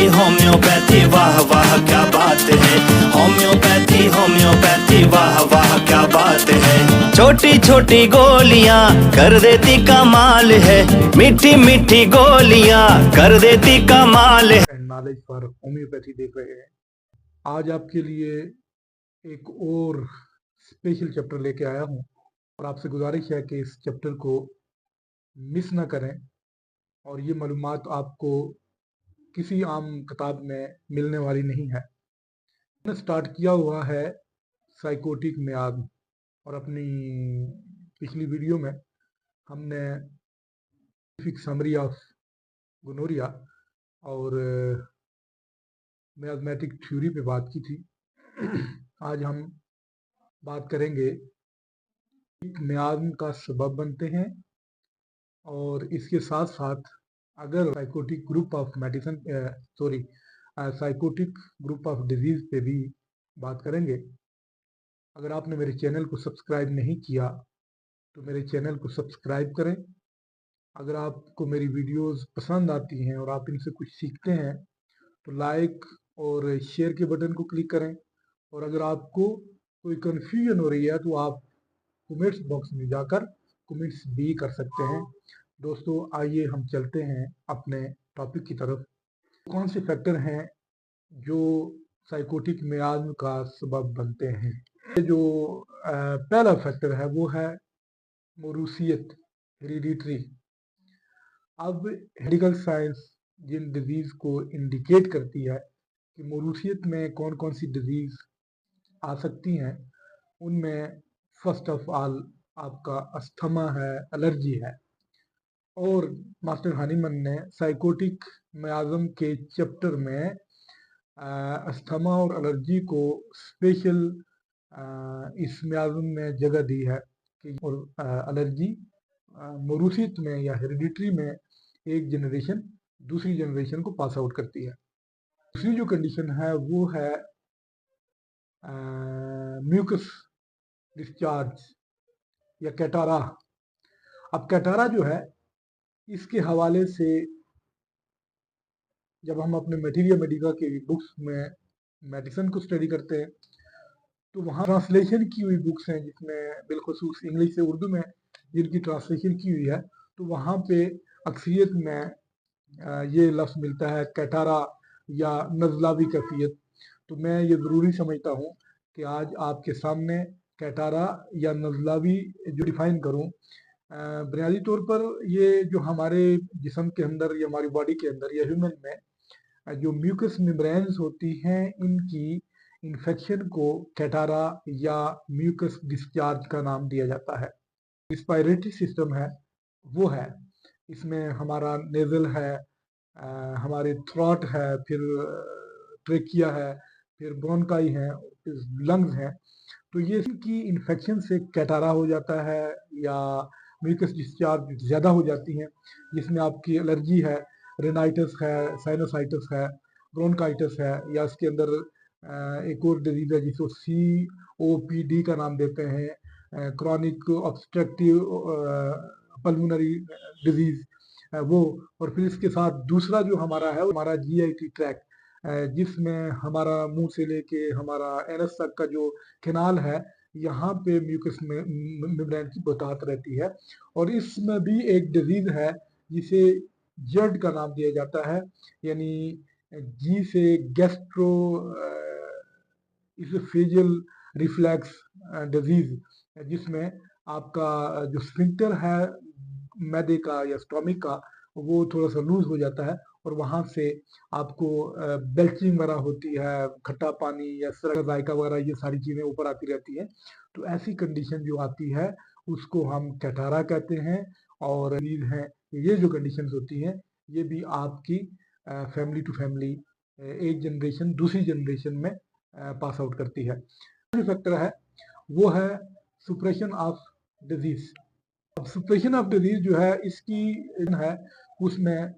Homeopathy वाह वाह क्या बात है। होम्योपैथी होम्योपैथी वाह वाह क्या बात है। छोटी छोटी गोलियां कर देती कमाल है। मीठी मीठी गोलियां कर देती कमाल है। एंड नॉलेज फॉर होम्योपैथी देख रहे हैं। आज आपके लिए एक और स्पेशल चैप्टर लेके आया हूँ और आपसे गुजारिश है कि इस चैप्टर को मिस ना करें और ये मालूमात आपको किसी आम किताब में मिलने वाली नहीं है। मैंने स्टार्ट किया हुआ है साइकोटिक मियाद और अपनी पिछली वीडियो में हमने समरी ऑफ गोनोरिया और मैथमेटिक थ्योरी पे बात की थी। आज हम बात करेंगे मियाद का सबब बनते हैं और इसके साथ साथ अगर psychotic group of medicine psychotic group of disease पे भी बात करेंगे। अगर आपने मेरे चैनल को सब्सक्राइब नहीं किया तो मेरे चैनल को सब्सक्राइब करें। अगर आपको मेरी वीडियोस पसंद आती हैं और आप इनसे कुछ सीखते हैं तो लाइक और शेयर के बटन को क्लिक करें। और अगर आपको कोई कन्फ्यूजन हो रही है तो आप कमेंट्स बॉक्स में जाकर कमेंट्स भी कर सकते हैं। दोस्तों आइए हम चलते हैं अपने टॉपिक की तरफ। कौन से फैक्टर हैं जो साइकोटिक मियाद का सबब बनते हैं। ये जो पहला फैक्टर है वो है मौरूसियत, हेरिडिटरी। अब मेडिकल साइंस जिन डिजीज को इंडिकेट करती है कि मौरूसियत में कौन कौन सी डिजीज आ सकती हैं, उनमें फर्स्ट ऑफ ऑल आपका अस्थमा है, एलर्जी है। और मास्टर हानीमन ने साइकोटिक मियाज़म के चैप्टर में अस्थमा और एलर्जी को स्पेशल इस मियाज़म में जगह दी है कि और एलर्जी मौरूसियत में या हेरिडिटरी में एक जनरेशन दूसरी जनरेशन को पास आउट करती है। दूसरी जो कंडीशन है वो है म्यूकस डिस्चार्ज या कैटारा। अब कैटारा जो है इसके हवाले से जब हम अपने मटीरिया मेडिका की बुक्स में मेडिसिन को स्टडी करते हैं तो वहाँ ट्रांसलेशन की हुई बुक्स हैं जिसमें बिलखसूस इंग्लिश से उर्दू में जिनकी ट्रांसलेशन की हुई है तो वहाँ पे अक्सरियत में ये लफ्ज़ मिलता है कैटारा या नज़लावी कैफियत। तो मैं ये ज़रूरी समझता हूँ कि आज आपके सामने कैटारा या नज़लावी जो डिफ़ाइन करूँ। बुनियादी तौर पर ये जो हमारे जिस्म के अंदर या हमारी बॉडी के अंदर या ह्यूमन में जो म्यूकस मेम्ब्रेन्स होती हैं इनकी इन्फेक्शन को कैटारा या म्यूकस डिस्चार्ज का नाम दिया जाता है। रिस्पायरेटरी सिस्टम है वो है, इसमें हमारा नेजल है, हमारे थ्रॉट है, फिर ट्रेकिया है, फिर ब्रोंकाई है, फिर लंग्स हैं। तो ये की इन्फेक्शन से कैटारा हो जाता है या म्यूकस डिस्चार्ज ज़्यादा हो जाती हैं जिसमें आपकी एलर्जी है, रेनाइटिस है, साइनोसाइटिस है, ब्रोंकाइटिस है या इसके अंदर एक और डिजीज़ है जिसको COPD का नाम देते हैं, क्रॉनिक ऑब्स्ट्रक्टिव पल्मोनरी डिजीज़ वो। और फिर इसके साथ दूसरा जो हमारा है हमारा GIT ट्रैक जिसमें हमारा मुंह से लेके हमारा एनस तक का जो कैनाल है यहाँ पे म्यूकस मेम्ब्रेन की बहुतायत रहती है। और इसमें भी एक डिजीज़ है जिसे जर्ड का नाम दिया जाता है, यानी जी से गैस्ट्रो इसोफेजियल रिफ्लेक्स डिजीज़, जिसमें आपका जो स्फिंक्टर है मैदे का या स्टोमिक का वो थोड़ा सा लूज हो जाता है और वहाँ से आपको बेल्चिंग वगैरह होती है, खट्टा पानी या जायका वगैरह ये सारी चीज़ें ऊपर आती रहती हैं। तो ऐसी कंडीशन जो आती है उसको हम कैटारा कहते हैं। और हैं ये जो कंडीशंस होती हैं ये भी आपकी फैमिली टू फैमिली एक जनरेशन दूसरी जनरेशन में पास आउट करती है। जो फैक्टर है वो है सुप्रेशन ऑफ डिजीज। अब सुप्रेशन ऑफ डिजीज जो है इसकी है उसमें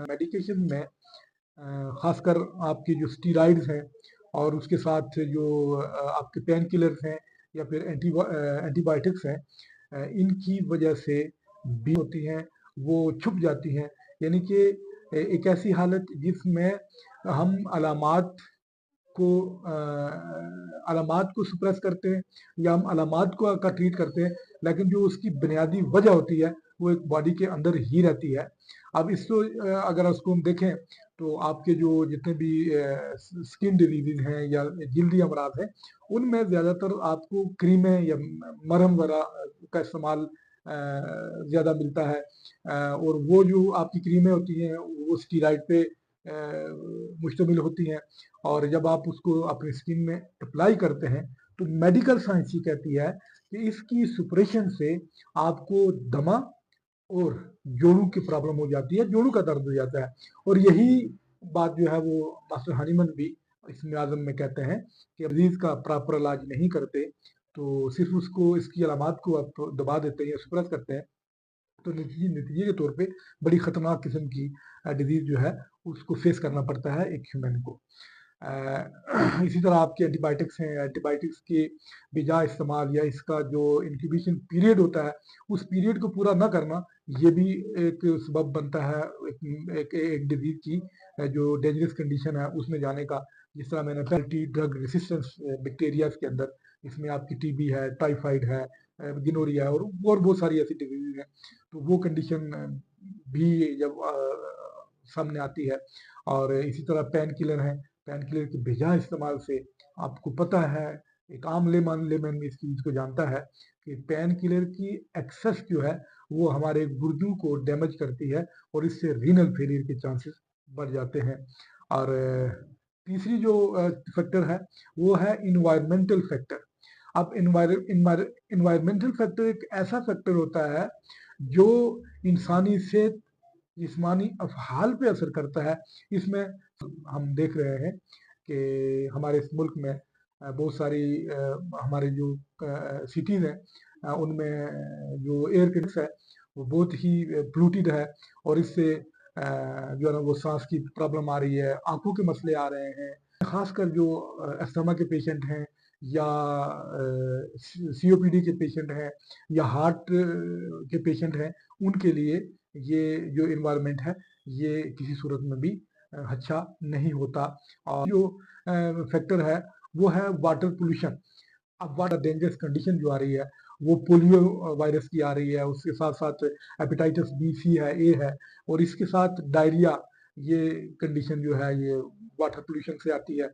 मेडिकेशन में खासकर आपकी जो स्टीराइड्स हैं और उसके साथ जो आपके पेन किलर्स हैं या फिर एंटीबायोटिक्स हैं, इनकी वजह से भी होती हैं वो छुप जाती हैं। यानी कि एक ऐसी हालत जिसमें हम को अलामात को सुप्रेस करते हैं या हम अलामात को का ट्रीट करते हैं, लेकिन जो उसकी बुनियादी वजह होती है वो एक बॉडी के अंदर ही रहती है। अब इसको अगर उसको हम देखें तो आपके जो जितने भी स्किन डिजीजेज हैं या जल्दी अमराज हैं, उनमें ज़्यादातर आपको क्रीमें या मरहम वगैरह का इस्तेमाल ज़्यादा मिलता है। और वो जो आपकी क्रीमें होती हैं वो स्टीरॉइड पे मुश्तमिल होती हैं, और जब आप उसको अपनी स्किन में अप्लाई करते हैं तो मेडिकल साइंस ये कहती है कि इसकी सुपरेशन से आपको दमा और जोड़ों की प्रॉब्लम हो जाती है, जोड़ों का दर्द हो जाता है। और यही बात जो है वो मास्टर हनीमन भी इसमें आजम में कहते हैं कि मरीज का प्रॉपर इलाज नहीं करते, तो सिर्फ उसको इसकी अलामात को आप दबा देते हैं या सुप्रेस करते हैं, तो नतीजे नतीजे के तौर पे बड़ी खतरनाक किस्म की डिजीज जो है उसको फेस करना पड़ता है एक ह्यूमन को। इसी तरह आपके एंटीबायोटिक्स हैं, एंटीबायोटिक्स के बेजा इस्तेमाल या इसका जो इंक्यूबेशन पीरियड होता है उस पीरियड को पूरा ना करना, ये भी एक सबब बनता है एक डिजीज की जो डेंजरस कंडीशन है उसमें जाने का। जिस तरह मैंने मल्टी ड्रग रेसिस्टेंस बैक्टीरिया के अंदर इसमें आपकी टीबी है, टाइफाइड है, गिनोरिया है और बहुत सारी ऐसी डिजीज हैं, तो वो कंडीशन भी जब सामने आती है। और इसी तरह पेन किलर है, पेन किलर के बेजा इस्तेमाल से आपको पता है, एक आम लेमन इस चीज को जानता है कि पेन किलर की एक्सेस जो है वो हमारे गुर्दों को डैमेज करती है और इससे रीनल फेलियर के चांसेस बढ़ जाते हैं। और तीसरी जो फैक्टर है वो है इन्वायरमेंटल फैक्टर। अब इन्वायरमेंटल फैक्टर एक ऐसा फैक्टर होता है जो इंसानी सेहत, जिस्मानी अफ़हाल पे असर करता है। इसमें हम देख रहे हैं कि हमारे इस मुल्क में बहुत सारी हमारे जो सिटीज़ हैं उनमें जो एयर कंडीशन है वो बहुत ही पोल्यूटेड है, और इससे जो है ना वो सांस की प्रॉब्लम आ रही है, आंखों के मसले आ रहे हैं। खासकर जो अस्थमा के पेशेंट हैं या सीओपीडी के पेशेंट हैं या हार्ट के पेशेंट हैं, उनके लिए ये जो इन्वायरमेंट है ये किसी सूरत में भी अच्छा नहीं होता। और जो फैक्टर है वो है वाटर पोल्यूशन। अब वाटर डेंजरस कंडीशन जो आ रही है वो पोलियो वायरस की आ रही है, उसके साथ साथ हेपेटाइटिस बी, सी है, ए है, और इसके साथ डायरिया, ये कंडीशन जो है ये वाटर पोल्यूशन से आती है।